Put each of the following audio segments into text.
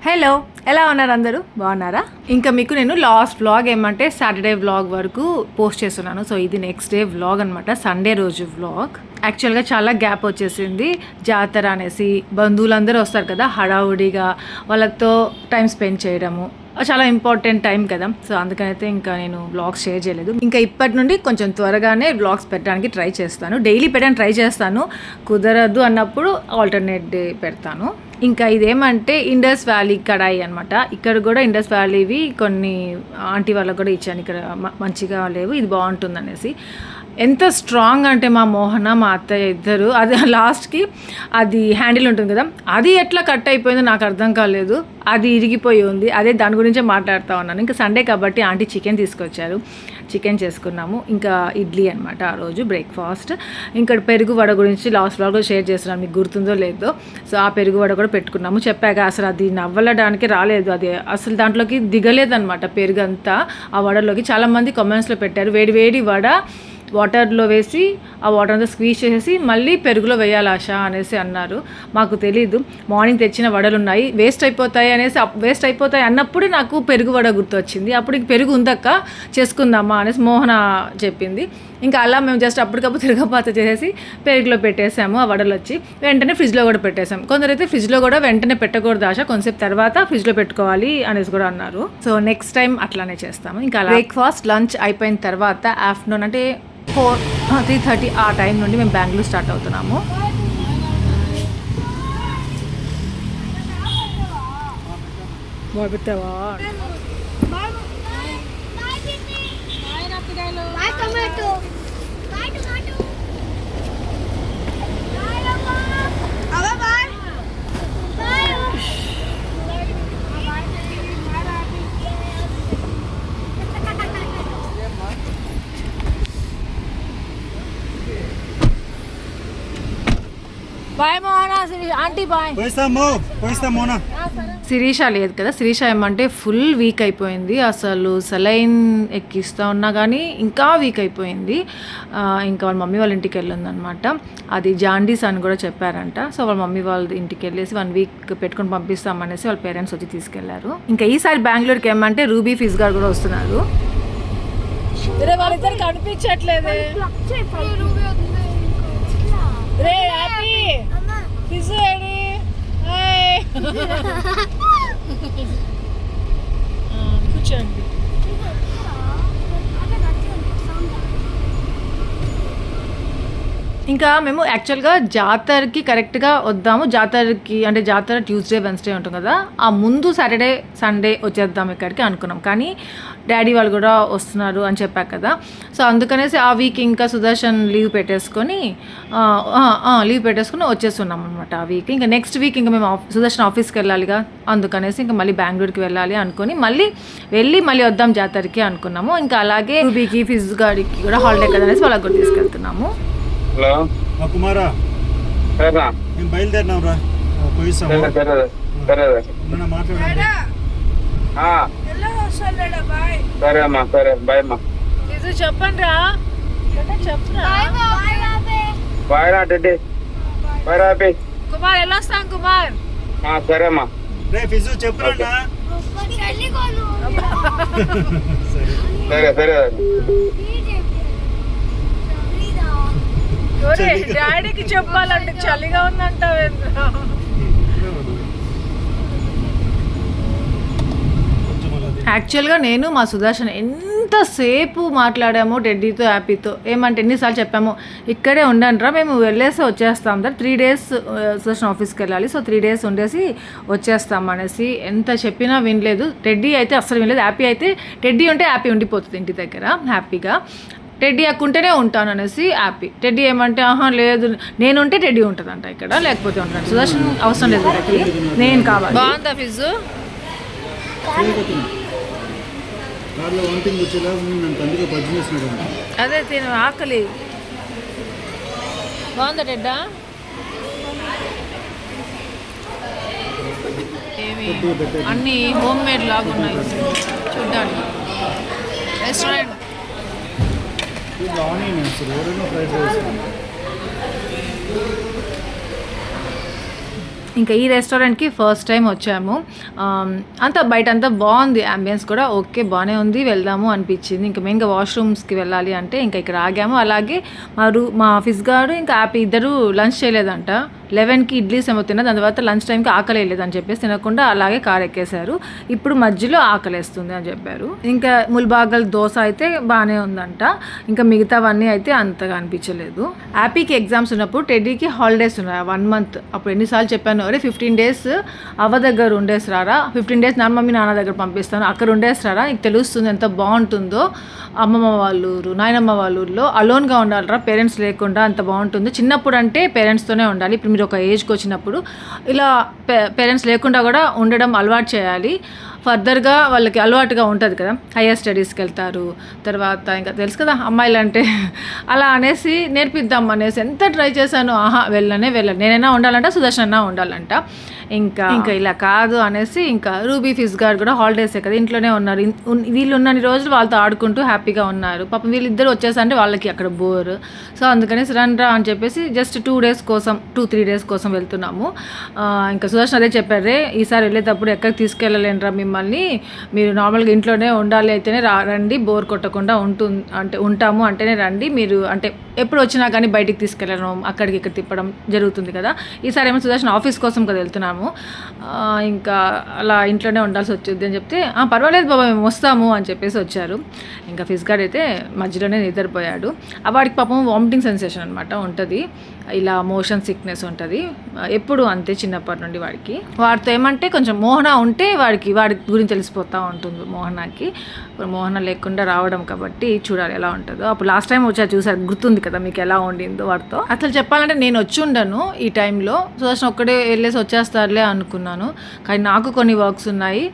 Hello, ఎలా ఉన్నారు అందరూ? బాగున్నారా? ఇంకా మీకు నేను లాస్ట్ వ్లాగ్ ఏమంటే సాటర్డే వ్లాగ్ వరకు పోస్ట్ చేస్తున్నాను. సో ఇది నెక్స్ట్ డే వ్లాగ్ అనమాట, సండే రోజు వ్లాగ్. యాక్చువల్గా చాలా గ్యాప్ వచ్చేసింది. జాతర అనేసి బంధువులందరూ వస్తారు కదా, హడావుడిగా వాళ్ళతో టైం స్పెండ్ చేయడము చాలా ఇంపార్టెంట్ టైం కదా. సో అందుకనైతే ఇంకా నేను వ్లాగ్స్ షేర్ చేయలేదు. ఇంకా ఇప్పటి నుండి కొంచెం త్వరగానే వ్లాగ్స్ పెట్టడానికి ట్రై చేస్తాను. డైలీ పెట్టడానికి ట్రై చేస్తాను, కుదరదు అన్నప్పుడు ఆల్టర్నేట్ డే పెడతాను. ఇంకా ఇదేమంటే ఇండస్ వ్యాలీ కడాయి అనమాట. ఇక్కడ కూడా ఇండస్ వ్యాలీవి కొన్ని ఆంటీ వాళ్ళకు కూడా ఇచ్చాను. ఇక్కడ మంచిగా లేవు, ఇది బాగుంటుంది అనేసి. ఎంత స్ట్రాంగ్ అంటే మా మోహన మా అత్తయ్య ఇద్దరు, అది లాస్ట్కి అది హ్యాండిల్ ఉంటుంది కదా, అది ఎట్లా కట్ అయిపోయిందో నాకు అర్థం కాలేదు. అది ఇరిగిపోయి ఉంది. అదే దాని గురించే మాట్లాడుతూ ఉన్నాను. ఇంకా సండే కాబట్టి ఆంటీ చికెన్ తీసుకొచ్చారు, చికెన్ చేసుకున్నాము. ఇంకా ఇడ్లీ అనమాట ఆ రోజు బ్రేక్ఫాస్ట్. ఇంకా పెరుగు వడ గురించి లాస్ట్ వ్లాగ్లో షేర్ చేస్తున్నాను, మీకు గుర్తుందో లేదో. సో ఆ పెరుగు వడ కూడా పెట్టుకున్నాము. చెప్పాక అసలు అది నవ్వలడానికి రాలేదు, అది అసలు దాంట్లోకి దిగలేదన్నమాట పెరుగు అంతా ఆ వడలోకి. చాలామంది కామెంట్స్లో పెట్టారు, వేడి వేడి వడ వాటర్లో వేసి ఆ వాటర్ అంతా స్క్వీజ్ చేసేసి మళ్ళీ పెరుగులో వేయాలి ఆశ అనేసి అన్నారు. మాకు తెలీదు, మార్నింగ్ తెచ్చిన వడలు ఉన్నాయి వేస్ట్ అయిపోతాయి అనేసి, వేస్ట్ అయిపోతాయి అన్నప్పుడే నాకు పెరుగు వడ గుర్తొచ్చింది. అప్పుడు పెరుగు ఉందక్క చేసుకుందామా అనేసి మోహన చెప్పింది. ఇంకా అలా మేము జస్ట్ అప్పటికప్పుడు తిరగపాత చేసేసి పెరుగులో పెట్టేసాము. ఆ వడలు వచ్చి వెంటనే ఫ్రిడ్జ్లో కూడా పెట్టేసాం. కొందరైతే ఫ్రిడ్జ్లో కూడా వెంటనే పెట్టకూడదు ఆశ, కొంచెంసేపు తర్వాత ఫ్రిడ్జ్లో పెట్టుకోవాలి అనేసి కూడా అన్నారు. సో నెక్స్ట్ టైం అట్లానే చేస్తాము. ఇంకా బ్రేక్ఫాస్ట్ లంచ్ అయిపోయిన తర్వాత ఆఫ్టర్నూన్ అంటే 3:30 ఆ టైం నుండి మేము బెంగళూరు స్టార్ట్ అవుతున్నాము. Bye Mohana, aunty bye. Shirisha లేదు కదా, శిరీష ఏమంటే ఫుల్ వీక్ అయిపోయింది. అసలు సెలైన్ ఎక్కిస్తూ ఉన్నా కానీ ఇంకా వీక్ అయిపోయింది. ఇంకా వాళ్ళ మమ్మీ వాళ్ళ ఇంటికి వెళ్ళిందనమాట. అది జాండీస్ అని కూడా చెప్పారంట. సో వాళ్ళ మమ్మీ వాళ్ళ ఇంటికి వెళ్ళేసి 1 వీక్ పెట్టుకొని పంపిస్తామనేసి వాళ్ళ పేరెంట్స్ వచ్చి తీసుకెళ్లారు. ఇంకా ఈసారి బెంగళూరుకి ఏమంటే రూబీ ఫిజ్ గారు కూడా వస్తున్నారు. వాళ్ళిద్దరు కనిపించట్లేదే. కూర్చోండి. ఇంకా మేము యాక్చువల్గా జాతరకి కరెక్ట్గా వద్దాము. జాతరకి అంటే జాతర ట్యూస్డే వెన్స్డే ఉంటుంది కదా, ఆ ముందు సాటర్డే సండే వచ్చేద్దాం ఇక్కడికి అనుకున్నాం. కానీ డాడీ వాళ్ళు కూడా వస్తున్నారు అని చెప్పాక కదా, సో అందుకనేసి ఆ వీక్ ఇంకా సుదర్శన్ లీవ్ పెట్టేసుకొని వచ్చేస్తున్నాం అనమాట ఆ వీక్. ఇంకా నెక్స్ట్ వీక్ ఇంకా మేము సుదర్శన్ ఆఫీస్కి వెళ్ళాలిగా, అందుకనేసి ఇంకా మళ్ళీ బెంగళూరుకి వెళ్ళాలి అనుకొని మళ్ళీ వద్దాం జాతరకి అనుకున్నాము. ఇంకా అలాగే రూబీకి ఫిజ్ గాడికి కూడా హాలిడే కదా అనేసి వాళ్ళకి కూడా తీసుకెళ్తున్నాము. హలో కుమారా, మేము బయలుదేరినాం రా, సరే అమ్మా, సరే బాయ్ అమ్మా. చెప్పండి రా, బాయ్ రా టెడ్డి, బాయ్ రా హ్యాపీ. కుమార్ ఎలా వస్తాం కుమార్? సరే అమ్మా. రే ఫిజు చెప్పురా. సరే సరే. డాడీకి చెప్పాలంటే చలిగా ఉందంటావేంద్ర. యాక్చువల్గా నేను మా సుదర్శన్ ఎంతసేపు మాట్లాడామో టెడ్డీతో హ్యాపీతో. ఏమంటే ఎన్నిసార్లు చెప్పాము ఇక్కడే ఉండండిరా, మేము వెళ్ళేసి వచ్చేస్తాం సార్, 3 days సుదర్శన్ ఆఫీస్కి వెళ్ళాలి, సో 3 days ఉండేసి వచ్చేస్తాం అనేసి ఎంత చెప్పినా వినలేదు. టెడ్డీ అయితే అస్సలు వినలేదు. హ్యాపీ అయితే టెడ్డీ ఉంటే హ్యాపీ ఉండిపోతుంది ఇంటి దగ్గర హ్యాపీగా. టెడ్డీ అక్కుంటేనే ఉంటాను అనేసి హ్యాపీ. టెడ్డీ ఏమంటే లేదు నేనుంటే టెడ్డీ ఉంటుందంట ఇక్కడ, లేకపోతే ఉంటాను. సుదర్శన్ అవసరం లేదు టెడ్డీ, నేను కావాలి. బాగుందా ఫిజు? అదే తిను ఆకలి. బాగుందా టెడ్డా? ఏమి అన్నీ హోమ్ మేడ్ లాగా ఉన్నాయి చూడ్డానికి. రెస్టారెంట్ ఇంకా ఈ రెస్టారెంట్కి ఫస్ట్ టైం వచ్చాము. అంతా బయట అంతా బాగుంది, అంబియన్స్ కూడా ఓకే బాగానే ఉంది, వెళ్దాము అనిపించింది. ఇంకా మేము వాష్రూమ్స్కి వెళ్ళాలి అంటే ఇంకా ఇక్కడ ఆగాము. అలాగే మా ఆఫీస్ గారు ఇంకా హ్యాపీ ఇద్దరు లంచ్ చేయలేదంట. 11కి ఇడ్లీస్ ఏమో తిన్నా, దాని తర్వాత లంచ్ టైంకి ఆకలి వేయలేదని చెప్పేసి తినకుండా అలాగే కారు ఎక్కేశారు. ఇప్పుడు మధ్యలో ఆకలేస్తుంది అని చెప్పారు. ఇంకా ముల్బాగల్ దోశ అయితే బాగానే ఉందంట. ఇంకా మిగతావన్నీ అయితే అంతగా అనిపించలేదు. హ్యాపీకి ఎగ్జామ్స్ ఉన్నప్పుడు టెడ్డీకి హాలిడేస్ ఉన్నాయి 1 month. అప్పుడు ఎన్నిసార్లు చెప్పాను, అరే 15 days అవ్వ దగ్గర ఉండేసి రారా, 15 days నాన్న మమ్మీ నాన్న దగ్గర పంపిస్తాను, అక్కడ ఉండేసి రారా, నీకు తెలుస్తుంది ఎంత బాగుంటుందో అమ్మమ్మ వాళ్ళ ఊరు నాయనమ్మ వాళ్ళ ఊర్లో అలోన్గా ఉండాలిరా, పేరెంట్స్ లేకుండా అంత బాగుంటుంది. చిన్నప్పుడు అంటే పేరెంట్స్తోనే ఉండాలి, ఇప్పుడు మీరు ఒక ఏజ్కి వచ్చినప్పుడు ఇలా పేరెంట్స్ లేకుండా కూడా ఉండడం అలవాటు చేయాలి. ఫర్దర్గా వాళ్ళకి అలవాటుగా ఉంటుంది కదా, హయ్యర్ స్టడీస్కి వెళ్తారు, తర్వాత ఇంకా తెలుసు కదా అమ్మాయిలు అంటే అలా అనేసి నేర్పిద్దాం అనేసి ఎంత ట్రై చేశాను. వెళ్ళనే నేనైనా ఉండాలంట, సుదర్శన్ అన్నా ఉండాలంట. ఇంకా ఇలా కాదు అనేసి ఇంకా రూబీ ఫిజ్ గారు కూడా హాలిడేసే కదా ఇంట్లోనే ఉన్నారు. వీళ్ళు ఉన్నన్ని రోజులు వాళ్ళతో ఆడుకుంటూ హ్యాపీగా ఉన్నారు. పాపం వీళ్ళిద్దరు వచ్చేసంటే వాళ్ళకి అక్కడ బోర్. సో అందుకని రండ్రా అని చెప్పేసి జస్ట్ 2-3 days కోసం వెళ్తున్నాము. ఇంకా సుదర్శన్ అదే చెప్పారే, ఈసారి వెళ్ళేటప్పుడు ఎక్కడికి తీసుకెళ్ళలేనురా మిమ్మల్ని, మీరు నార్మల్గా ఇంట్లోనే ఉండాలి అయితేనే రండి, బోర్ కొట్టకుండా ఉంటాము అంటేనే రండి, మీరు అంటే ఎప్పుడు వచ్చినా కానీ బయటికి తీసుకెళ్ళడం అక్కడికి ఇక్కడ తిప్పడం జరుగుతుంది కదా. ఈసారి ఏమో సుదర్శన్ ఆఫీస్ కోసం కదా వెళ్తున్నాము, ఇంకా అలా ఇంట్లోనే ఉండాల్సి వచ్చింది అని చెప్తే పర్వాలేదు బాబా మేము వస్తాము అని చెప్పేసి వచ్చారు. ఇంకా ఫిజ్ గార్డ్ అయితే మధ్యలోనే నిద్రపోయాడు. వాడికి పాపం వామిటింగ్ సెన్సేషన్ అనమాట ఉంటుంది, ఇలా మోషన్ సిక్నెస్ ఉంటుంది ఎప్పుడు అంతే చిన్నప్పటి నుండి వాడికి. వాడితో ఏమంటే కొంచెం మోహన ఉంటే వాడి గురించి తెలిసిపోతూ ఉంటుంది మోహనాకి. మోహన లేకుండా రావడం కాబట్టి చూడాలి ఎలా ఉంటుందో. అప్పుడు లాస్ట్ టైం చూసారు గుర్తుంది కదా మీకు ఎలా ఉండిందో వాడితో. అసలు చెప్పాలంటే నేను వచ్చి ఉండను ఈ టైంలో, సుదర్శన్ ఒక్కడే వెళ్ళేసి వచ్చేస్తారులే అనుకున్నాను, కానీ నాకు కొన్ని వర్క్స్ ఉన్నాయి.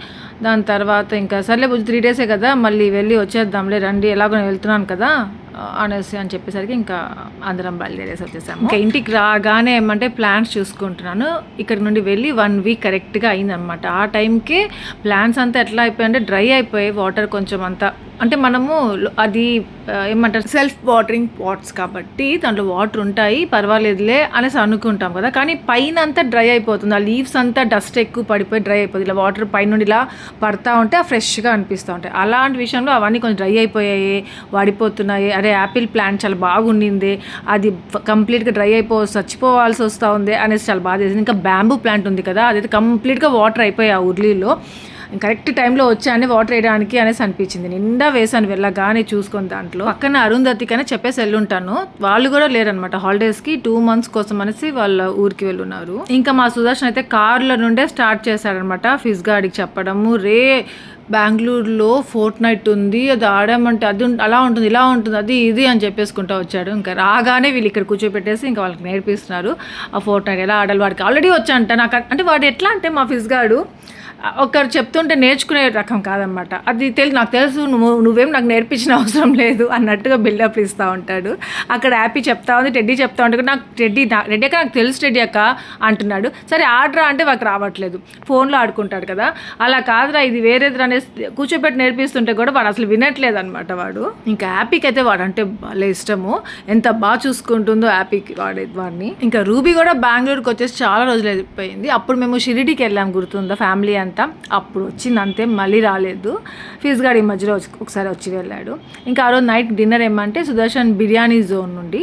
దాని తర్వాత ఇంకా సర్లే 3 days కదా మళ్ళీ వెళ్ళి వచ్చేద్దాంలే రండి, ఎలాగో నేను వెళ్తున్నాను కదా అనేసి అని చెప్పేసరికి ఇంకా అందరం బయలుదేరేసి వచ్చేసాము. ఇంకా ఇంటికి రాగానే ఏమంటే ప్లాన్స్ చూసుకుంటున్నాను. ఇక్కడ నుండి వెళ్ళి 1 week కరెక్ట్గా అయిందనమాట. ఆ టైంకే ప్లాన్స్ అంతా ఎట్లా అయిపోయాయంటే డ్రై అయిపోయి వాటర్ కొంచెం అంతా, అంటే మనము అది ఏమంటారు సెల్ఫ్ వాటరింగ్ పాట్స్ కాబట్టి దాంట్లో వాటర్ ఉంటాయి పర్వాలేదులే అనేసి అనుకుంటాం కదా, కానీ పైన అంతా డ్రై అయిపోతుంది. ఆ లీవ్స్ అంతా డస్ట్ ఎక్కువ పడిపోయి డ్రై అయిపోతుంది. ఇలా వాటర్ పైన ఇలా పడతా ఉంటే ఫ్రెష్గా అనిపిస్తూ ఉంటాయి. అలాంటి విషయంలో అవన్నీ కొంచెం డ్రై అయిపోయాయి, వాడిపోతున్నాయి. అరే యాపిల్ ప్లాంట్ చాలా బాగుండింది, అది కంప్లీట్గా డ్రై చచ్చిపోవాల్సి వస్తూ ఉంది అనేసి చాలా బాధ చేసింది. ఇంకా బ్యాంబూ ప్లాంట్ ఉంది కదా, అదైతే కంప్లీట్గా వాటర్ అయిపోయాయి ఆ ఉర్లీలో. కరెక్ట్ టైంలో వచ్చాను వాటర్ వేయడానికి అనేసి అనిపించింది. నిండా వేసాను వెళ్ళగానే చూసుకొని. దాంట్లో పక్కన అరుంధతికనే చెప్పేసి వెళ్ళుంటాను, వాళ్ళు కూడా లేరనమాట హాలిడేస్కి 2 months కోసం అనేసి వాళ్ళ ఊరికి వెళ్ళున్నారు. ఇంకా మా సుదర్శన్ అయితే కార్ల నుండే స్టార్ట్ చేశాడనమాట ఫిజ్ గార్డ్కి చెప్పడము, బెంగళూరులో ఫోర్ట్నైట్ ఉంది, అది ఆడామంటే అది అలా ఉంటుంది ఇలా ఉంటుంది అది ఇది అని చెప్పేసుకుంటూ వచ్చాడు. ఇంకా రాగానే వీళ్ళు ఇక్కడ కూర్చోపెట్టేసి ఇంకా వాళ్ళకి నేర్పిస్తున్నారు ఆ ఫోర్ట్నైట్ ఎలా ఆడాలి. వాడికి ఆల్రెడీ వచ్చాయంట. నాకు అంటే వాడు ఎట్లా అంటే మా ఫిజ్ గార్డు ఒకరు చెప్తుంటే నేర్చుకునే రకం కాదనమాట. అది నాకు తెలుసు, నువ్వేం నాకు నేర్పించిన అవసరం లేదు అన్నట్టుగా బిల్డప్ ఇస్తూ ఉంటాడు. అక్కడ హ్యాపీ చెప్తా ఉంది, టెడ్డీ చెప్తా ఉంటాడు, నాకు టెడ్డీ అక్క నాకు తెలుసు టెడ్డీ అక్క అంటున్నాడు. సరే ఆడరా అంటే వాడికి రావట్లేదు, ఫోన్లో ఆడుకుంటాడు కదా. అలా కాదురా ఇది వేరేది అనేసి కూర్చోబెట్టి నేర్పిస్తుంటే కూడా వాడు అసలు వినట్లేదు అనమాట వాడు. ఇంకా హ్యాపీకి అయితే వాడు అంటే భలే ఇష్టము, ఎంత బాగా చూసుకుంటుందో హ్యాపీకి వాడిని. ఇంకా రూబీ కూడా బెంగళూరుకి వచ్చేసి చాలా రోజులు అయిపోయింది. అప్పుడు మేము షిరిడీకి వెళ్ళాం గుర్తుందా ఫ్యామిలీ అంతా, అప్పుడు వచ్చింది అంతే, మళ్ళీ రాలేదు. ఫీజ్ గార్డ్ ఈ మధ్యలో ఒకసారి వచ్చి వెళ్ళాడు. ఇంకా ఆ రోజు నైట్ డిన్నర్ ఏమంటే సుదర్శన్ బిర్యానీ జోన్ నుండి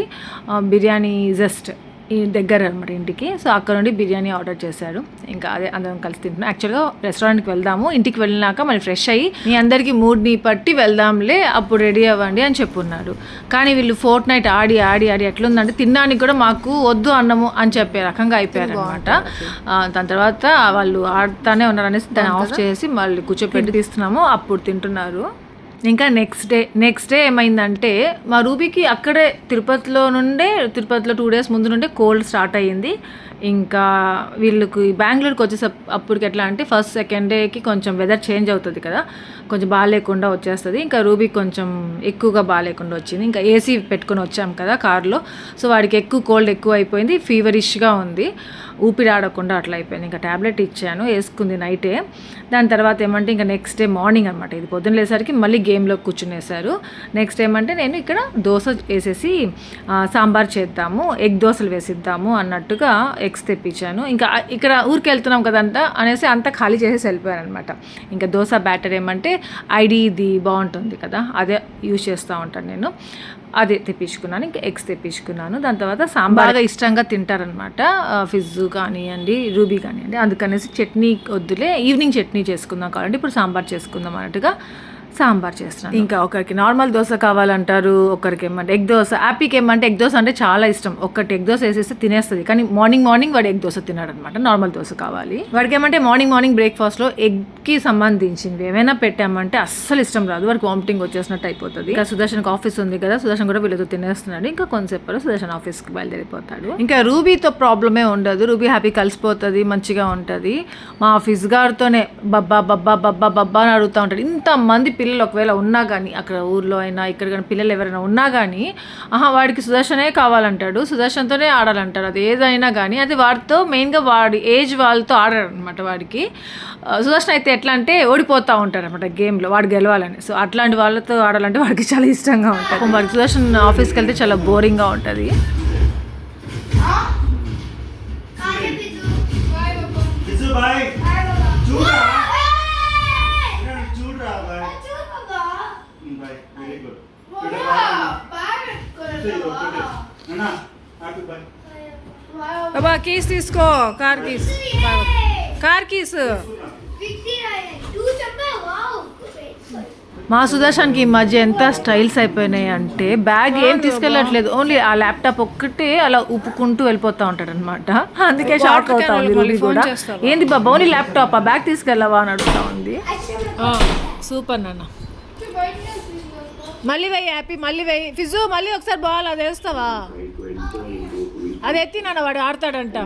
బిర్యానీ జస్ట్ ఈ దగ్గర అనమాట ఇంటికి, సో అక్కడ నుండి బిర్యానీ ఆర్డర్ చేశాడు. ఇంకా అదే అందరం కలిసి తింటున్నాం. యాక్చువల్గా రెస్టారెంట్కి వెళ్దాము, ఇంటికి వెళ్ళినాక మళ్ళీ ఫ్రెష్ అయ్యి మీ అందరికీ మూడ్ని పట్టి వెళ్దాంలే అప్పుడు రెడీ అవ్వండి అని చెప్పున్నారు. కానీ వీళ్ళు ఫోర్ట్నైట్ ఆడి ఎట్లుందంటే తినడానికి కూడా మాకు వద్దు అన్నము అని చెప్పే రకంగా అయిపోయారు అనమాట. దాని తర్వాత వాళ్ళు ఆడుతానే ఉన్నారనేసి దాన్ని ఆఫ్ చేసి మళ్ళీ కూర్చోపెట్టి తీస్తున్నాము, అప్పుడు తింటున్నారు. ఇంకా నెక్స్ట్ డే ఏమైందంటే మా రూబీకి అక్కడే తిరుపతిలో 2 days ముందు నుండే కోల్డ్ స్టార్ట్ అయ్యింది. ఇంకా వీళ్ళకి బెంగళూరుకి వచ్చేసి అప్పటికి ఎట్లా అంటే ఫస్ట్ సెకండ్ డేకి కొంచెం వెదర్ చేంజ్ అవుతుంది కదా, కొంచెం బాగాలేకుండా వచ్చేస్తుంది. ఇంకా రూబీ కొంచెం ఎక్కువగా బాగాలేకుండా వచ్చింది. ఇంకా ఏసీ పెట్టుకొని వచ్చాం కదా కార్లో, సో వాడికి కోల్డ్ ఎక్కువ అయిపోయింది, ఫీవరిష్గా ఉంది, ఊపిరి ఆడకుండా అట్లా అయిపోయింది. ఇంకా ట్యాబ్లెట్ ఇచ్చాను, వేసుకుంది నైటే. దాని తర్వాత ఏమంటే ఇంకా నెక్స్ట్ డే మార్నింగ్ అనమాట, ఇది పొద్దున్న లేసరికి మళ్ళీ గేమ్లో కూర్చునేసారు. నెక్స్ట్ ఏమంటే నేను ఇక్కడ దోశ వేసేసి సాంబార్ చేద్దాము, ఎగ్ దోశలు వేసిద్దాము అన్నట్టుగా ఎగ్స్ తెప్పించాను. ఇంకా ఇక్కడ ఊరికి వెళ్తున్నాం కదంట అనేసి అంతా ఖాళీ చేసేసి వెళ్ళిపోయాను అనమాట. ఇంకా దోశ బ్యాటర్ ఏమంటే ఐడీది బాగుంటుంది కదా, అదే యూజ్ చేస్తూ ఉంటాను నేను. అదే తెప్పించుకున్నాను. ఇంకా ఎగ్స్ తెప్పించుకున్నాను. దాని తర్వాత సాంబార్గా ఇష్టంగా తింటారనమాట, ఫిజ్ కానివ్వండి, రూబీ కానివ్వండి. అందుకనేసి చట్నీ వద్దులే, ఈవినింగ్ చట్నీ చేసుకుందాం కావాలంటే ఇప్పుడు సాంబార్ చేసుకుందాం అన్నట్టుగా సాంబార్ చేస్తున్నాను. ఇంకా ఒకరికి నార్మల్ దోశ కావాలంటారు, ఒకరికి ఏమంటే ఎగ్ దోశ. హ్యాపీకి ఏమంటే ఎగ్ దోశ అంటే చాలా ఇష్టం. ఒకటి ఎగ్ దోశ వేసేస్తే తినేస్తుంది, కానీ మార్నింగ్ వాడు ఎగ్ దోశ తిన్నాడు అనమాట. నార్మల్ దోశ కావాలి వాడికి. ఏమంటే మార్నింగ్ బ్రేక్ఫాస్ట్లో ఎగ్కి సంబంధించింది ఏమైనా పెట్టామంటే అస్సలు ఇష్టం రాదు, వాడికి వామిటింగ్ వచ్చేసినట్టు అయిపోతుంది. ఇంకా సుదర్శన్కి ఆఫీస్ ఉంది కదా, సుదర్శన్ కూడా వీళ్ళతో తినేస్తున్నాడు. ఇంకా కొంతసేపు సుదర్శన్ ఆఫీస్కి బయలుదేరిపోతాడు. ఇంకా రూబీతో ప్రాబ్లమే ఉండదు, రూబీ హ్యాపీ కలిసిపోతుంది, మంచిగా ఉంటుంది. మా ఆఫీస్ గారితోనే బబ్బా బబ్బా బబ్బా బబ్బా అని అడుగుతూ ఉంటాడు. ఇంతమంది పిల్లలు ఒకవేళ ఉన్నా కానీ, అక్కడ ఊర్లో అయినా ఇక్కడ కానీ పిల్లలు ఎవరైనా ఉన్నా కానీ వాడికి సుదర్శనే కావాలంటాడు, సుదర్శన్తోనే ఆడాలంటాడు. అది ఏదైనా కానీ అది వాడితో మెయిన్గా వాడి ఏజ్ వాళ్ళతో ఆడాడు అనమాట. వాడికి సుదర్శన్ అయితే ఎట్లా అంటే ఓడిపోతూ ఉంటాడు అనమాట గేమ్లో, వాడు గెలవాలని. సో అట్లాంటి వాళ్ళతో ఆడాలంటే వాడికి చాలా ఇష్టంగా ఉంటుంది. వాడికి సుదర్శన్ ఆఫీస్కి వెళ్తే చాలా బోరింగ్గా ఉంటుంది. బాబా కీస్ తీసుకో, కార్ కీస్. మా సుదర్శన్కి ఈ మధ్య ఎంత స్టైల్స్ అయిపోయినాయి అంటే బ్యాగ్ ఏం తీసుకెళ్ళట్లేదు, ఓన్లీ ఆ ల్యాప్టాప్ ఒక్కటే అలా ఉప్పుకుంటూ వెళ్ళిపోతూ ఉంటాడు అనమాట. అందుకే షాక్ అవుతా ఉంది కూడా, ఏంది బాబా ఓన్లీ ల్యాప్టాప్, ఆ బ్యాగ్ తీసుకెళ్ళవా అని అడుగుతా ఉంది. సూపర్ నాన్న, మళ్ళీ వెయ్యి హ్యాపీ, మళ్ళీ వెయ్యి ఫిజు, మళ్ళీ ఒకసారి బాల్ అది వేస్తావా, అది ఎత్తి నాన్న వాడు ఆడతాడంట.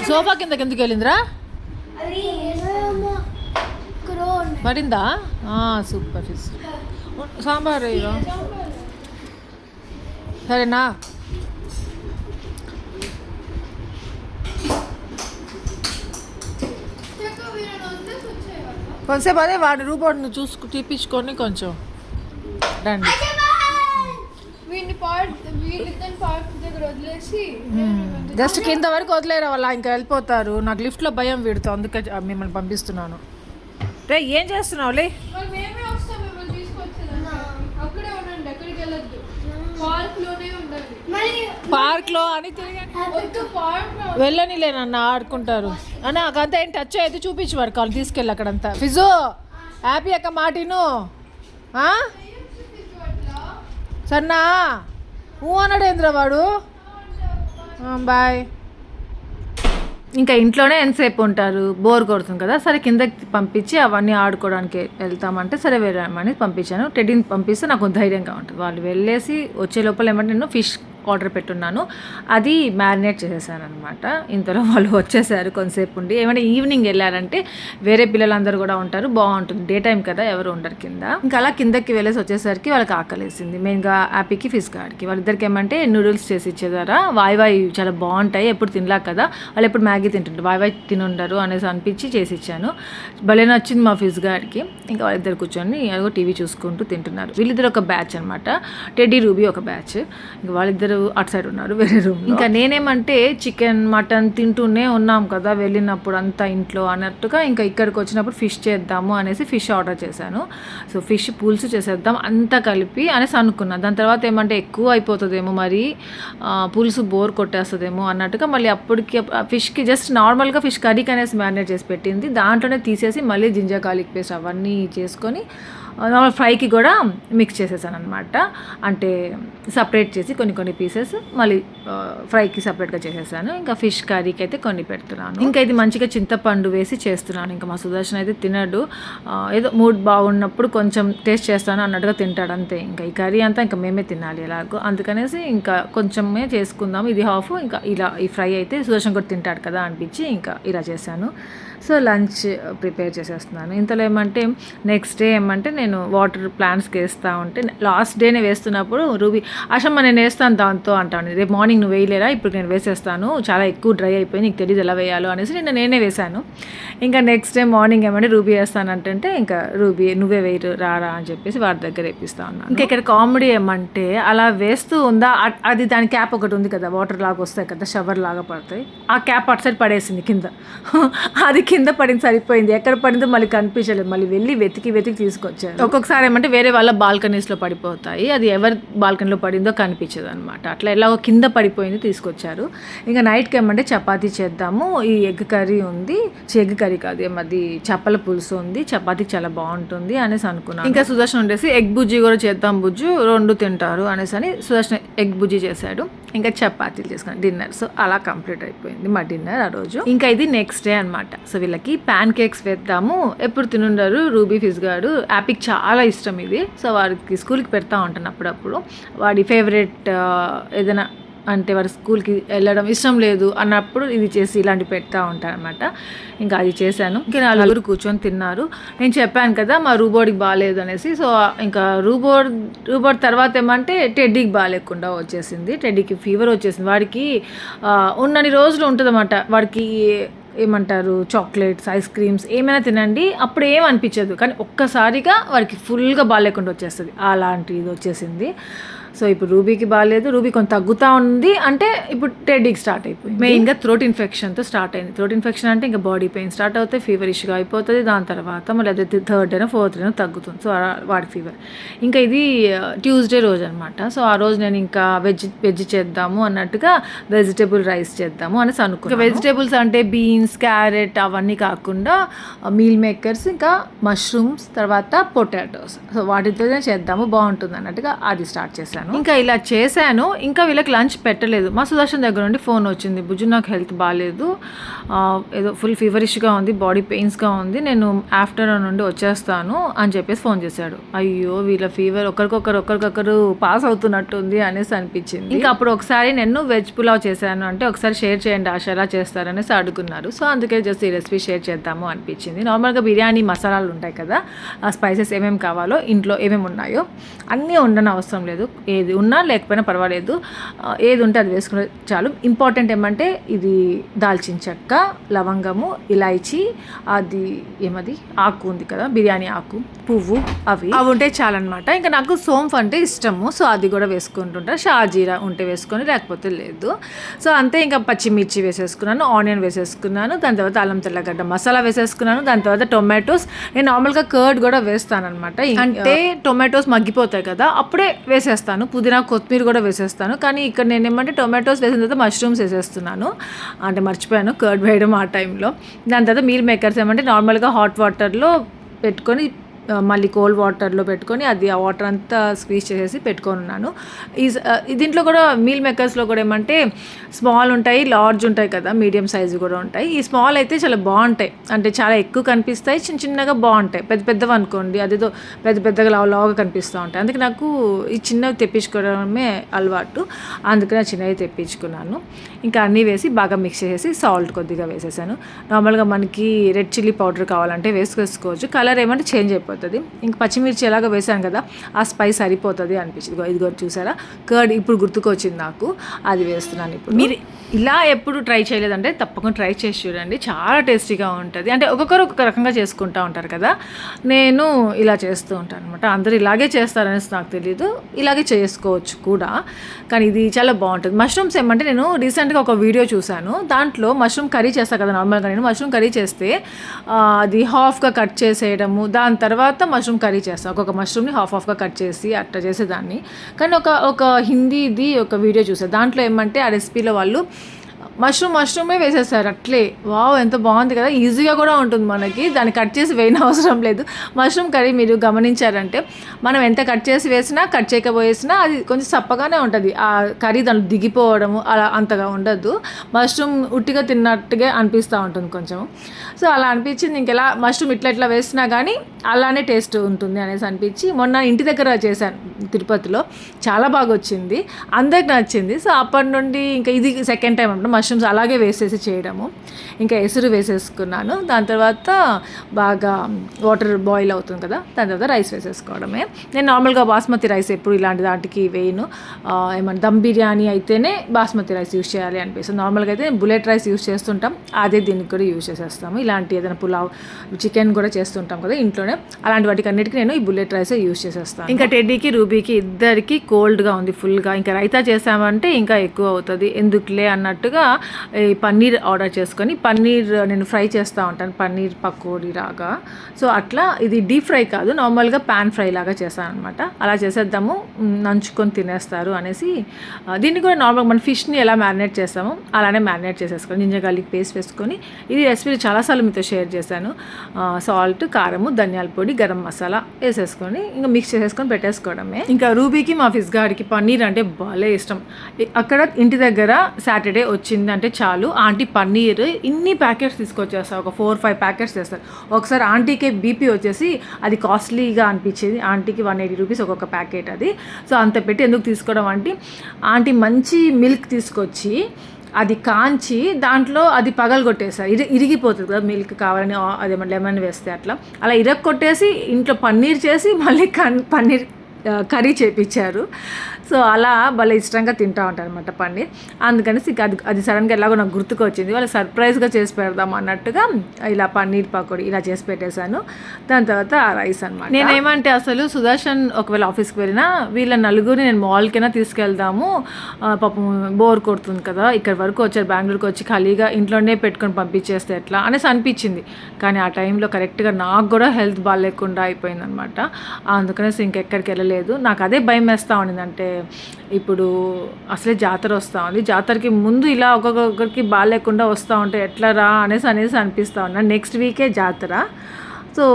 సోఫా కిందకి ఎందుకు వెళ్ళిందిరా, పడిందా? సూపర్ ఫిజ్, సాంబార్ సరేనా. కొంచెంసేపు అదే వాడి రూపాన్ని తీపించుకొని కొంచెం రండి. జస్ట్ కింద వరకు వదిలేరా వాళ్ళ, ఇంకా వెళ్ళిపోతారు. నాకు లిఫ్ట్లో భయం వీడుతో, అందుకే మిమ్మల్ని పంపిస్తున్నాను. రే ఏం చేస్తున్నావులే, పార్క్లో అని వెళ్ళనిలేనన్న, ఆడుకుంటారు అన్న. నాకంతా ఏం టచ్ అయితే చూపించి వాడు కాళ్ళు తీసుకెళ్ళి అక్కడంతా. ఫిజు హ్యాపీ అక్క మాటిను సన్నా అన్నాడేంద్ర వాడు. బాయ్. ఇంకా ఇంట్లోనే ఎంతసేపు ఉంటారు, బోర్ కొడుతుంది కదా, సరే కిందకి పంపించి అవన్నీ ఆడుకోవడానికి వెళ్తామంటే సరే వెళ్ళామని పంపించాను. టెడ్డీని పంపిస్తే నాకు ధైర్యంగా ఉంటుంది. వాళ్ళు వెళ్ళేసి వచ్చే లోపల ఏమంటే నేను ఫిష్ ఆర్డర్ పెట్టున్నాను, అది మ్యారినేట్ చేసేసాను అనమాట. ఇంతలో వాళ్ళు వచ్చేసారు, కొంతసేపు ఉండి. ఏమంటే ఈవినింగ్ వెళ్ళారంటే వేరే పిల్లలందరూ కూడా ఉంటారు, బాగుంటుంది. డే టైం కదా, ఎవరు ఉండరు కింద. ఇంకా అలా కిందకి వెళ్ళేసి వచ్చేసరికి వాళ్ళకి ఆకలేసింది, మెయిన్గా హ్యాపీకి ఫిష్ గార్డ్కి. వాళ్ళిద్దరికి ఏమంటే నూడిల్స్ చేసి ఇచ్చేదారా, వాయి చాలా బాగుంటాయి, ఎప్పుడు తినలా కదా, వాళ్ళు ఎప్పుడు మ్యాగీ తింటుంటారు, వాయి తినుండరు అనేసి అనిపించి చేసి ఇచ్చాను. భలే నచ్చింది మా ఫిష్ గార్డ్కి. ఇంకా వాళ్ళిద్దరు కూర్చొని అదిగో టీవీ చూసుకుంటూ తింటున్నారు. వీళ్ళిద్దరు ఒక బ్యాచ్ అనమాట, టెడ్డీ రూబీ ఒక బ్యాచ్. ఇంకా వాళ్ళిద్దరు అటు సైడ్ ఉన్నారు వేరే రూమ్. ఇంకా నేనేమంటే చికెన్ మటన్ తింటూనే ఉన్నాం కదా వెళ్ళినప్పుడు అంతా ఇంట్లో అన్నట్టుగా, ఇంకా ఇక్కడికి వచ్చినప్పుడు ఫిష్ చేద్దాము అనేసి ఫిష్ ఆర్డర్ చేశాను. సో ఫిష్ పులుసు చేసేద్దాం అంతా కలిపి అనేసి అనుకున్నాను. దాని తర్వాత ఏమంటే ఎక్కువ అయిపోతుందేమో, మరి పులుసు బోర్ కొట్టేస్తుందేమో అన్నట్టుగా మళ్ళీ అప్పటికి ఫిష్కి జస్ట్ నార్మల్గా ఫిష్ కర్రీకి అనేసి మ్యారినేట్ చేసి పెట్టింది, దాంట్లోనే తీసేసి మళ్ళీ జింజర్ గార్లిక్ పేస్ట్ అవన్నీ చేసుకొని నార్మల్ ఫ్రైకి కూడా మిక్స్ చేసేసాను అనమాట. అంటే సపరేట్ చేసి కొన్ని పీసెస్ మళ్ళీ ఫ్రైకి సపరేట్గా చేసేసాను. ఇంకా ఫిష్ కర్రీకి అయితే కొన్ని పెడుతున్నాను. ఇంకా ఇది మంచిగా చింతపండు వేసి చేస్తున్నాను. ఇంకా మా సుదర్శన్ అయితే తినడు, ఏదో మూడ్ బాగున్నప్పుడు కొంచెం టేస్ట్ చేస్తాను అన్నట్టుగా తింటాడు అంతే. ఇంకా ఈ కర్రీ అంతా ఇంకా మేమే తినాలి ఎలాగో, అందుకనేసి ఇంకా కొంచెమే చేసుకుందాం, ఇది హాఫ్. ఇంకా ఇలా ఈ ఫ్రై అయితే సుదర్శన్ కూడా తింటాడు కదా అనిపించి ఇంకా ఇలా చేశాను. సో లంచ్ ప్రిపేర్ చేసేస్తున్నాను. ఇంతలో ఏమంటే నెక్స్ట్ డే ఏమంటే నేను వాటర్ ప్లాంట్స్కి వేస్తూ ఉంటే లాస్ట్ డేనే వేస్తున్నప్పుడు రూబీ ఆశమ్మ నేను వేస్తాను దాంతో అంటాను, రేపు మార్నింగ్ నువ్వు వేయలేరా, ఇప్పుడు నేను వేసేస్తాను, చాలా ఎక్కువ డ్రై అయిపోయి నీకు తెలియదు ఎలా వేయాలో అనేసి నేనే వేశాను. ఇంకా నెక్స్ట్ డే మార్నింగ్ ఏమంటే రూబీ వేస్తానంటే ఇంకా రూబీ నువ్వే వేయరు రారా అని చెప్పేసి వాడి దగ్గర వేపిస్తా ఉన్నాను. ఇంకా ఇక్కడ కామెడీ ఏమంటే అలా వేస్తూ ఉందా, అది దాని క్యాప్ ఒకటి ఉంది కదా, వాటర్ లాగా వస్తాయి కదా, షవర్ లాగా పడతాయి, ఆ క్యాప్ అటు సైడ్ పడేసింది కింద. అది కింద పడింది, సరిపోయింది, ఎక్కడ పడిందో మళ్ళీ కనిపించలేదు, మళ్ళీ వెళ్ళి వెతికి తీసుకొచ్చారు. ఒక్కొక్కసారి ఏమంటే వేరే వాళ్ళ బాల్కనీస్లో పడిపోతాయి, అది ఎవరి బాల్కనీలో పడిందో కనిపించదు అనమాట, అట్లా ఎలాగో కింద పడిపోయింది తీసుకొచ్చారు. ఇంకా నైట్కి ఏమంటే చపాతీ చేద్దాము, ఈ ఎగ్ కర్రీ ఉంది, ఎగ్ కర్రీ కాదు ఏమది చేపల పులుసు ఉంది, చపాతీకి చాలా బాగుంటుంది అనేసి అనుకున్నాను. ఇంకా సుదర్శన్ ఉండేసి ఎగ్ బుజ్జి కూడా చేద్దాం, బుజ్జు రెండు తింటారు అనేసి అని సుదర్శన్ ఎగ్ బుజ్జి చేశాడు, ఇంకా చపాతీలు చేసుకున్నాను డిన్నర్. సో అలా కంప్లీట్ అయిపోయింది మా డిన్నర్ ఆ రోజు. ఇంకా ఇది నెక్స్ట్ డే అనమాట. సో వీళ్ళకి ప్యాన్ కేక్స్ వేద్దాము, ఎప్పుడు తినుండరు, రూబీ ఫిజ్ గారు యాపిక్ చాలా ఇష్టం ఇది, సో వాడికి స్కూల్కి పెడతా ఉంటాను అప్పుడప్పుడు, వాడి ఫేవరెట్ ఏదైనా అంటే వాడి స్కూల్కి వెళ్ళడం ఇష్టం లేదు అన్నప్పుడు ఇది చేసి ఇలాంటి పెడతా ఉంటాను అనమాట. ఇంకా అది చేశాను. ఇంకా నలుగురు కూర్చొని తిన్నారు. నేను చెప్పాను కదా మా రూబోర్డ్కి బాగాలేదు అనేసి, సో ఇంకా రూబోర్డ్ తర్వాత ఏమంటే టెడ్డీకి బాగాలేకుండా వచ్చేసింది, టెడ్డీకి ఫీవర్ వచ్చేసింది. వాడికి ఉన్నన్ని రోజులు ఉంటుంది అన్నమాట, వాడికి ఏమంటారు చాక్లెట్స్ ఐస్ క్రీమ్స్ ఏమైనా తినండి అప్పుడు ఏం అనిపించదు, కానీ ఒక్కసారిగా వాడికి ఫుల్గా బాగాలేకుండా వచ్చేస్తుంది, అలాంటి ఇది వచ్చేసింది. సో ఇప్పుడు రూబీకి బాగాలేదు, రూబీ కొంచెం తగ్గుతూ ఉంది, అంటే ఇప్పుడు టెడ్డీకి స్టార్ట్ అయిపోయింది. మెయిన్గా థ్రోట్ ఇన్ఫెక్షన్తో స్టార్ట్ అయింది. థ్రోట్ ఇన్ఫెక్షన్ అంటే ఇంకా బాడీ పెయిన్ స్టార్ట్ అవుతాయి, ఫీవరిష్గా అయిపోతుంది, దాని తర్వాత మళ్ళీ అదే థర్డ్ డేనో ఫోర్త్ డేనో తగ్గుతుంది. సో వాడికి ఫీవర్. ఇంకా ఇది ట్యూస్డే రోజు అనమాట. సో ఆ రోజు నేను ఇంకా వెజ్ చేద్దాము అన్నట్టుగా వెజిటేబుల్ రైస్ చేద్దాము అనేసి అనుకున్నాను. వెజిటేబుల్స్ అంటే బీన్స్, క్యారెట్ అవన్నీ కాకుండా మీల్ మేకర్స్, ఇంకా మష్రూమ్స్, తర్వాత పొటాటోస్, సో వాటితోనే చేద్దాము బాగుంటుంది అన్నట్టుగా అది స్టార్ట్ చేశాను. ఇంకా ఇలా చేశాను. ఇంకా వీళ్ళకి లంచ్ పెట్టలేదు. మా సుదర్శన్ దగ్గర నుండి ఫోన్ వచ్చింది, బుజ్జు నాకు హెల్త్ బాగాలేదు, ఏదో ఫుల్ ఫీవరిష్గా ఉంది, బాడీ పెయిన్స్గా ఉంది, నేను ఆఫ్టర్నూన్ నుండి వచ్చేస్తాను అని చెప్పేసి ఫోన్ చేశాడు. అయ్యో వీళ్ళ ఫీవర్ ఒకరికొకరు పాస్ అవుతున్నట్టుంది అనేసి అనిపించింది. ఇంకా అప్పుడు ఒకసారి నేను వెజ్ పులావ్ చేశాను, అంటే ఒకసారి షేర్ చేయండి ఆశ ఎలా చేస్తారనేసి అడుగున్నారు. సో అందుకే జస్ట్ ఈ రెసిపీ షేర్ చేద్దాము అనిపించింది. నార్మల్గా బిర్యానీ మసాలాలు ఉంటాయి కదా, ఆ స్పైసెస్ ఏమేమి కావాలో ఇంట్లో ఏమేమి ఉన్నాయో అన్నీ ఉండని అవసరం లేదు, ఏది ఉన్నా లేకపోయినా పర్వాలేదు, ఏది ఉంటే అది వేసుకునే చాలు. ఇంపార్టెంట్ ఏమంటే ఇది దాల్చిన చెక్క, లవంగము, ఇలాయచీ, అది ఏమది ఆకు ఉంది కదా బిర్యానీ ఆకు, పువ్వు, అవి ఉంటే చాలన్నమాట. ఇంకా నాకు సోంఫ్ అంటే ఇష్టము, సో అది కూడా వేసుకుంటుంటా, షాజీరా ఉంటే వేసుకొని లేకపోతే లేదు. సో అంతే. ఇంకా పచ్చిమిర్చి వేసేసుకున్నాను, ఆనియన్ వేసేసుకున్నాను, దాని తర్వాత అల్లం తెల్లగడ్డ మసాలా వేసేసుకున్నాను, దాని తర్వాత టొమాటోస్. నేను నార్మల్గా కర్డ్ కూడా వేస్తాను అనమాట, అంటే టొమాటోస్ మగ్గిపోతాయి కదా అప్పుడే వేసేస్తాను, పుదీనా కొత్తిమీర కూడా వేసేస్తాను. కానీ ఇక్కడ నేను ఏమంటే టొమాటోస్ వేసిన తర్వాత మష్రూమ్స్ వేసేస్తున్నాను, అంటే మర్చిపోయాను కర్డ్ వేయడం ఆ టైంలో. దాని తర్వాత మీల్ మేకర్స్ ఏమంటే నార్మల్గా హాట్ వాటర్లో పెట్టుకొని మళ్ళీ కోల్డ్ వాటర్లో పెట్టుకొని అది ఆ వాటర్ అంతా స్క్వీజ్ చేసేసి పెట్టుకొని ఉన్నాను. దీంట్లో కూడా మీల్ మేకర్స్లో కూడా ఏమంటే స్మాల్ ఉంటాయి, లార్జ్ ఉంటాయి కదా, మీడియం సైజు కూడా ఉంటాయి. ఈ స్మాల్ అయితే చాలా బాగుంటాయి, అంటే చాలా ఎక్కువ కనిపిస్తాయి, చిన్నగా బాగుంటాయి. పెద్దవి అనుకోండి అదేదో పెద్దగా లావుగా కనిపిస్తూ ఉంటాయి. అందుకే నాకు ఈ చిన్నవి తెప్పించుకోవడమే అలవాటు, అందుకని చిన్నవి తెప్పించుకున్నాను. ఇంకా అన్నీ వేసి బాగా మిక్స్ చేసేసి సాల్ట్ కొద్దిగా వేసేసాను. నార్మల్గా మనకి రెడ్ చిల్లీ పౌడర్ కావాలంటే వేసుకోవచ్చు, కలర్ ఏమంటే చేంజ్ అయిపోతుంది. ఇంక పచ్చిమిర్చి ఎలాగో వేసాను కదా ఆ స్పైస్ సరిపోతుంది అనిపించింది. ఇదిగో చూసారా కర్డ్ ఇప్పుడు గుర్తుకొచ్చింది నాకు, అది వేస్తున్నాను ఇప్పుడు. మీరు ఇలా ఎప్పుడు ట్రై చేయలేదంటే తప్పకుండా ట్రై చేసి చూడండి, చాలా టేస్టీగా ఉంటుంది. అంటే ఒక్కొక్కరు ఒక్కొక్క రకంగా చేసుకుంటూ ఉంటారు కదా, నేను ఇలా చేస్తూ ఉంటాను అనమాట. అందరూ ఇలాగే చేస్తారనేసి నాకు తెలీదు, ఇలాగే చేసుకోవచ్చు కూడా, కానీ ఇది చాలా బాగుంటుంది. మష్రూమ్స్ ఏమంటే నేను రీసెంట్గా ఒక వీడియో చూశాను, దాంట్లో మష్రూమ్ కర్రీ చేస్తాను కదా నార్మల్గా, నేను మష్రూమ్ కర్రీ చేస్తే అది హాఫ్గా కట్ చేసేయడము, దాని తర్వాత మష్రూమ్ కర్రీ చేస్తాను, ఒక్కొక్క మష్రూమ్ని హాఫ్గా కట్ చేసి అట్లా చేసేదాన్ని. కానీ ఒక హిందీది ఒక వీడియో చూసాను, దాంట్లో ఏమంటే ఆ రెసిపీలో వాళ్ళు మష్రూమే వేసేసారు అట్లే. వావ్ ఎంత బాగుంది కదా, ఈజీగా కూడా ఉంటుంది మనకి, దాన్ని కట్ చేసి వేయన అవసరం లేదు. మష్రూమ్ కర్రీ మీరు గమనించారంటే మనం ఎంత కట్ చేసి వేసినా కట్ చేయకపోయేసినా అది కొంచెం చప్పగానే ఉంటుంది, ఆ కర్రీ దాంట్లో దిగిపోవడము అలా అంతగా ఉండదు, మష్రూమ్ ఉట్టిగా తిన్నట్టుగా అనిపిస్తూ ఉంటుంది కొంచెం. సో అలా అనిపించింది, ఇంకెలా మష్రూమ్ ఇట్లా వేసినా కానీ అలానే టేస్ట్ ఉంటుంది అనేసి అనిపించి మొన్న ఇంటి దగ్గర చేశాను తిరుపతిలో, చాలా బాగా వచ్చింది, అందరికి నచ్చింది. సో అప్పటి నుండి ఇంకా ఇది సెకండ్ టైం అనమాట మష్రూమ్స్ అలాగే వేసేసి చేయడము. ఇంకా ఎసురు వేసేసుకున్నాను. దాని తర్వాత బాగా వాటర్ బాయిల్ అవుతుంది కదా, దాని తర్వాత రైస్ వేసేసుకోవడమే. నేను నార్మల్గా బాస్మతి రైస్ ఎప్పుడు ఇలాంటి దాటికి వేయను. ఏమన్నా దమ్ బిర్యానీ అయితేనే బాస్మతి రైస్ యూస్ చేయాలి అనిపిస్తుంది. నార్మల్గా అయితే బుల్లెట్ రైస్ యూస్ చేస్తుంటాం, అదే దీనికి కూడా యూస్ చేసేస్తాము. ఇలాంటి ఏదైనా పులావ్, చికెన్ కూడా చేస్తుంటాం కదా ఇంట్లోనే, అలాంటి వాటికి అన్నిటికీ నేను ఈ బుల్లెట్ రైస్ యూస్ చేసేస్తాను. ఇంకా టెడ్డీకి రూబీకి ఇద్దరికి కోల్డ్గా ఉంది ఫుల్గా. ఇంకా రైతా చేసామంటే ఇంకా ఎక్కువ అవుతుంది, ఎందుకులే అన్నట్టుగా ఈ పన్నీర్ ఆర్డర్ చేసుకొని, పన్నీర్ నేను ఫ్రై చేస్తూ ఉంటాను, పన్నీర్ పకోడీ లాగా. సో అట్లా ఇది డీప్ ఫ్రై కాదు, నార్మల్గా ప్యాన్ ఫ్రై లాగా చేశాను అనమాట. అలా చేసేద్దాము, నంచుకొని తినేస్తారు అనేసి దీన్ని కూడా నార్మల్గా మన ఫిష్ని ఎలా మ్యారినేట్ చేస్తామో అలానే మ్యారినేట్ చేసేసుకొని జింజర్ గార్లిక్ పేస్ట్ వేసుకొని, ఇది రెసిపీ చాలాసార్లు మీతో షేర్ చేశాను. సాల్ట్, కారము, ధనియాల పొడి, గరం మసాలా వేసేసుకొని ఇంకా మిక్స్ చేసేసుకొని పెట్టేసుకోవడమే. ఇంకా రూబీకి మా ఫిష్ గాడికి పన్నీర్ అంటే భలే ఇష్టం. అక్కడ ఇంటి దగ్గర సాటర్డే వచ్చింది అంటే చాలు, ఆంటీ పన్నీర్ ఇన్ని ప్యాకెట్స్ తీసుకొచ్చేస్తారు, ఒక 4-5 ప్యాకెట్స్ చేస్తారు. ఒకసారి ఆంటీకే బీపీ వచ్చేసి అది కాస్ట్లీగా అనిపించేది. ఆంటీకి 180 రూపీస్ ఒక్కొక్క ప్యాకెట్ అది. సో అంత పెట్టి ఎందుకు తీసుకోవడం అంటే, ఆంటీ మంచి మిల్క్ తీసుకొచ్చి అది కాంచి దాంట్లో అది పగలగొట్టేసారు, ఇరిగిపోతుంది కదా మిల్క్ కావాలని, అదేమన్నా లెమన్ వేస్తే అలా ఇరగొట్టేసి ఇంట్లో పన్నీర్ చేసి మళ్ళీ పన్నీర్ కర్రీ చేపించారు. సో అలా భలే ఇష్టంగా తింటూ ఉంటారు అనమాట పన్నీర్. అందుకని అది సడన్గా ఎలాగో నాకు గుర్తుకు వచ్చింది, వాళ్ళు సర్ప్రైజ్గా చేసి పెడదాం అన్నట్టుగా ఇలా పన్నీర్ పకోడీ ఇలా చేసి పెట్టేశాను. దాని తర్వాత రైస్ అనమాట. నేనేమంటే అసలు సుదర్శన్ ఒకవేళ ఆఫీస్కి వెళ్ళినా వీళ్ళ నలుగురిని నేను మాల్కైనా తీసుకెళ్దాము, పాపం బోర్ కొడుతుంది కదా, ఇక్కడ వరకు వచ్చారు బెంగళూరుకి వచ్చి ఖాళీగా ఇంట్లోనే పెట్టుకొని పంపించేస్తే ఎట్లా అనేసి అనిపించింది. కానీ ఆ టైంలో కరెక్ట్గా నాకు కూడా హెల్త్ బాగాలేకుండా అయిపోయింది అనమాట. అందుకనేసి ఇంకెక్కడికి వెళ్ళలేదు. నాకు అదే భయం వేస్తూ ఉండింది, అంటే ఇప్పుడు అసలే జాతర వస్తూ ఉంది, జాతరకి ముందు ఇలా ఒక్కొక్కరికి బాగాలేకుండా వస్తూ ఉంటే ఎట్లా రా అనేసి అనిపిస్తూ ఉన్నా. నెక్స్ట్ వీకే జాతర. సో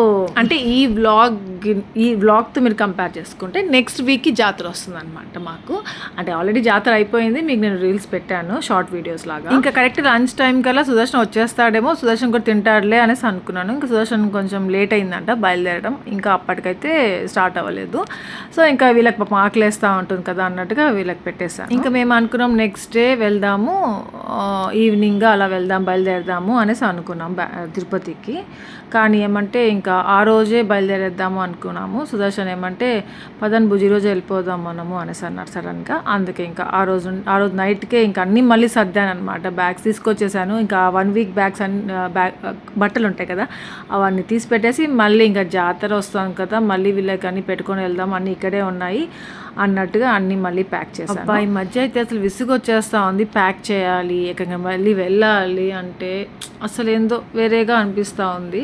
అంటే ఈ వ్లాగ్తో మీరు కంపేర్ చేసుకుంటే నెక్స్ట్ వీక్కి జాతర వస్తుంది అనమాట మాకు. అంటే ఆల్రెడీ జాతర అయిపోయింది, మీకు నేను రీల్స్ పెట్టాను షార్ట్ వీడియోస్ లాగా. ఇంకా కరెక్ట్ లంచ్ టైం కల్లా సుదర్శన్ వచ్చేస్తాడేమో, సుదర్శన్ కూడా తింటాడులే అనేసి అనుకున్నాను. ఇంకా సుదర్శన్ కొంచెం లేట్ అయిందంట బయలుదేరడం, ఇంకా అప్పటికైతే స్టార్ట్ అవ్వలేదు. సో ఇంకా వీళ్ళకి పాపం ఆకలేస్తూ ఉంటుంది కదా అన్నట్టుగా వీళ్ళకి పెట్టేశాను. ఇంకా మేము అనుకున్నాం నెక్స్ట్ డే వెళ్దాము, ఈవినింగ్ అలా బయలుదేరదాము అనేసి అనుకున్నాం తిరుపతికి. కానీ ఏమంటే ఇంకా ఆ రోజే బయలుదేరేద్దాము అనుకున్నాము. సుదర్శన్ ఏమంటే పదన్ బుజ్జి రోజే వెళ్ళిపోదాం మనము అనేసి అన్నారు సడన్గా. అందుకే ఇంకా ఆ రోజు నైట్కే ఇంకా అన్నీ మళ్ళీ సర్దాను అనమాట. బ్యాగ్స్ తీసుకొచ్చేసాను. ఇంకా 1 వీక్ బ్యాగ్స్ బట్టలు ఉంటాయి కదా అవన్నీ తీసి పెట్టేసి, మళ్ళీ ఇంకా జాతర వస్తాం కదా మళ్ళీ వీళ్ళకి అన్నీ పెట్టుకొని వెళ్దాం, అన్నీ ఇక్కడే ఉన్నాయి అన్నట్టుగా అన్నీ మళ్ళీ ప్యాక్ చేశాను. ఈ మధ్య అయితే అసలు విసుగు వచ్చేస్తూ ఉంది, ప్యాక్ చేయాలి ఎక్కడికి మళ్ళీ వెళ్ళాలి అంటే అసలు ఏందో వేరేగా అనిపిస్తూ ఉంది.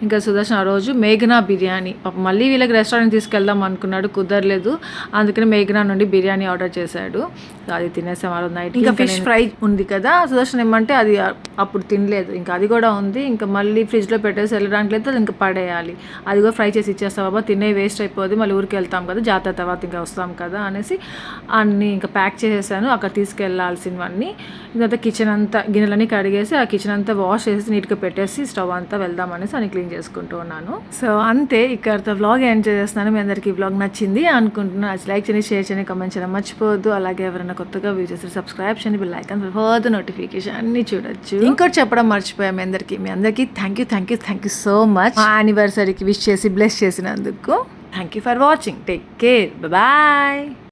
ఇంకా సుదర్శన్ ఆ రోజు మేఘనా బిర్యానీ, మళ్ళీ వీళ్ళకి రెస్టారెంట్ తీసుకెళ్దాం అనుకున్నాడు, కుదరలేదు. అందుకని మేఘనా నుండి బిర్యానీ ఆర్డర్ చేశాడు, అది తినేసాం ఆ రోజు నైట్. ఇంకా ఫిష్ ఫ్రై ఉంది కదా, సుదర్శన్ ఏమంటే అది అప్పుడు తినలేదు, ఇంకా అది కూడా ఉంది. ఇంకా మళ్ళీ ఫ్రిడ్జ్లో పెట్టేసి వెళ్ళడానికి లేదు, అది ఇంకా పడేయాలి. అది కూడా ఫ్రై చేసి ఇచ్చేస్తాం బాబా, తినే వేస్ట్ అయిపోద్ది, మళ్ళీ ఊరికి వెళ్తాం కదా జాతర తర్వాత ఇంకా వస్తాం కదా అనేసి అన్నీ ఇంకా ప్యాక్ చేసేసాను. అక్కడ తీసుకెళ్లాల్సినవన్నీ ఇంకా కిచెన్ అంతా గిన్నెలన్నీ కడిగేసి ఆ కిచెన్ అంతా వాష్ చేసి నీట్గా పెట్టేసి స్టవ్ అంతా వెళ్దాం అనేసి అని క్లీన్ చేసుకుంటూ ఉన్నాను. సో అంతే, ఇక్కడతో వ్లాగ్ ఎంజాయ్ చేస్తున్నాను. మీ అందరికీ వ్లాగ్ నచ్చింది అనుకుంటున్నాను. అది లైక్ చేయండి, షేర్ చేయండి, కామెంట్ చేయడం మర్చిపోవద్దు. అలాగే ఎవరైనా కొత్తగా వ్యూ చేస్తే సబ్స్క్రైబ్ చేయండి, బెల్ ఐకాన్ ఫర్ నోటిఫికేషన్ అన్ని చూడొచ్చు. ఇంకోటి చెప్పడం మర్చిపోయాం మీ అందరికీ థ్యాంక్ యూ సో మచ్. మా యానివర్సరీకి విష్ చేసి బ్లెస్ చేసినందుకు thank you for watching. Take care, bye.